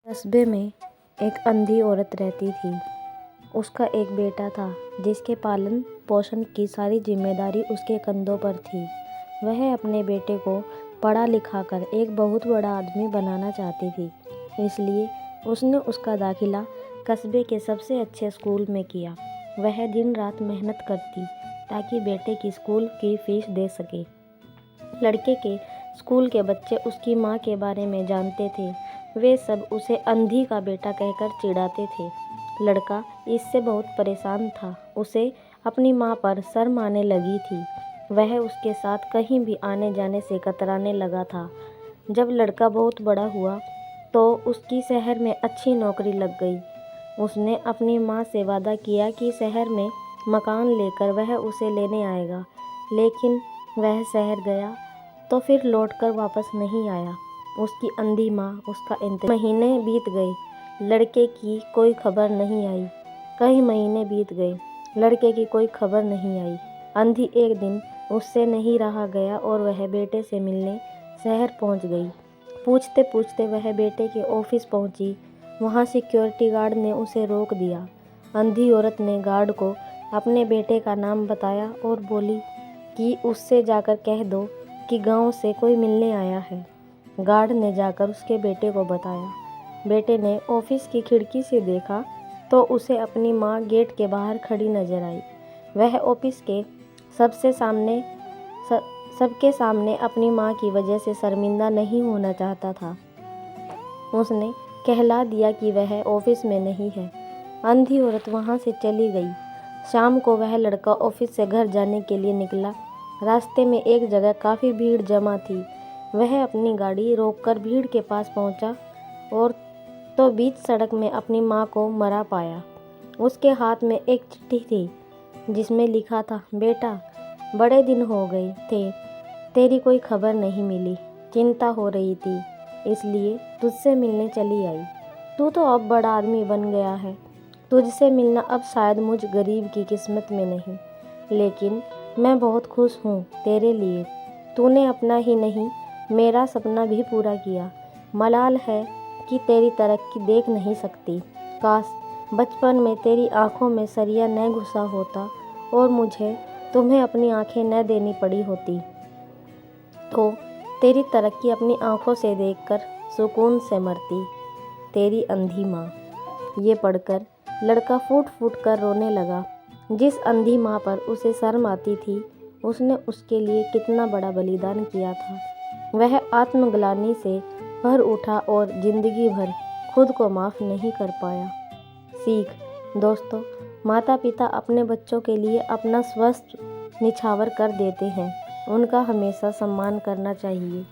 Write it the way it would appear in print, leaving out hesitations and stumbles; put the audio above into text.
कस्बे में एक अंधी औरत रहती थी। उसका एक बेटा था जिसके पालन पोषण की सारी जिम्मेदारी उसके कंधों पर थी। वह अपने बेटे को पढ़ा लिखा कर एक बहुत बड़ा आदमी बनाना चाहती थी, इसलिए उसने उसका दाखिला कस्बे के सबसे अच्छे स्कूल में किया। वह दिन रात मेहनत करती ताकि बेटे की स्कूल की फीस दे सके। लड़के के स्कूल के बच्चे उसकी माँ के बारे में जानते थे। वे सब उसे अंधी का बेटा कहकर चिढ़ाते थे। लड़का इससे बहुत परेशान था। उसे अपनी माँ पर शर्म आने लगी थी। वह उसके साथ कहीं भी आने जाने से कतराने लगा था। जब लड़का बहुत बड़ा हुआ तो उसकी शहर में अच्छी नौकरी लग गई। उसने अपनी माँ से वादा किया कि शहर में मकान लेकर वह उसे लेने आएगा, लेकिन वह शहर गया तो फिर लौटकर वापस नहीं आया। उसकी अंधी माँ उसका इंतजार। महीने बीत गए, लड़के की कोई खबर नहीं आई। कई महीने बीत गए, लड़के की कोई खबर नहीं आई। अंधी एक दिन उससे नहीं रहा गया और वह बेटे से मिलने शहर पहुंच गई। पूछते पूछते वह बेटे के ऑफिस पहुंची। वहां सिक्योरिटी गार्ड ने उसे रोक दिया। अंधी औरत ने गार्ड को अपने बेटे का नाम बताया और बोली कि उससे जाकर कह दो कि गांव से कोई मिलने आया है। गार्ड ने जाकर उसके बेटे को बताया। बेटे ने ऑफिस की खिड़की से देखा तो उसे अपनी माँ गेट के बाहर खड़ी नजर आई। वह ऑफिस के सबके सामने अपनी माँ की वजह से शर्मिंदा नहीं होना चाहता था। उसने कहला दिया कि वह ऑफिस में नहीं है। अंधी औरत वहाँ से चली गई। शाम को वह लड़का ऑफिस से घर जाने के लिए निकला। रास्ते में एक जगह काफ़ी भीड़ जमा थी। वह अपनी गाड़ी रोककर भीड़ के पास पहुंचा और तो बीच सड़क में अपनी माँ को मरा पाया। उसके हाथ में एक चिट्ठी थी जिसमें लिखा था, बेटा बड़े दिन हो गए थे, तेरी कोई खबर नहीं मिली। चिंता हो रही थी, इसलिए तुझसे मिलने चली आई। तू तो अब बड़ा आदमी बन गया है। तुझसे मिलना अब शायद मुझ गरीब की किस्मत में नहीं, लेकिन मैं बहुत खुश हूँ तेरे लिए। तूने अपना ही नहीं मेरा सपना भी पूरा किया। मलाल है कि तेरी तरक्की देख नहीं सकती। काश बचपन में तेरी आंखों में सरिया न घुसा होता और मुझे तुम्हें अपनी आंखें न देनी पड़ी होती, तो तेरी तरक्की अपनी आंखों से देखकर सुकून से मरती। तेरी अंधी माँ। ये पढ़कर लड़का फूट फूट कर रोने लगा। जिस अंधी माँ पर उसे शर्म आती थी, उसने उसके लिए कितना बड़ा बलिदान किया था। वह आत्मग्लानि से भर उठा और जिंदगी भर खुद को माफ़ नहीं कर पाया। सीख दोस्तों, माता पिता अपने बच्चों के लिए अपना सर्वस्व निछावर कर देते हैं। उनका हमेशा सम्मान करना चाहिए।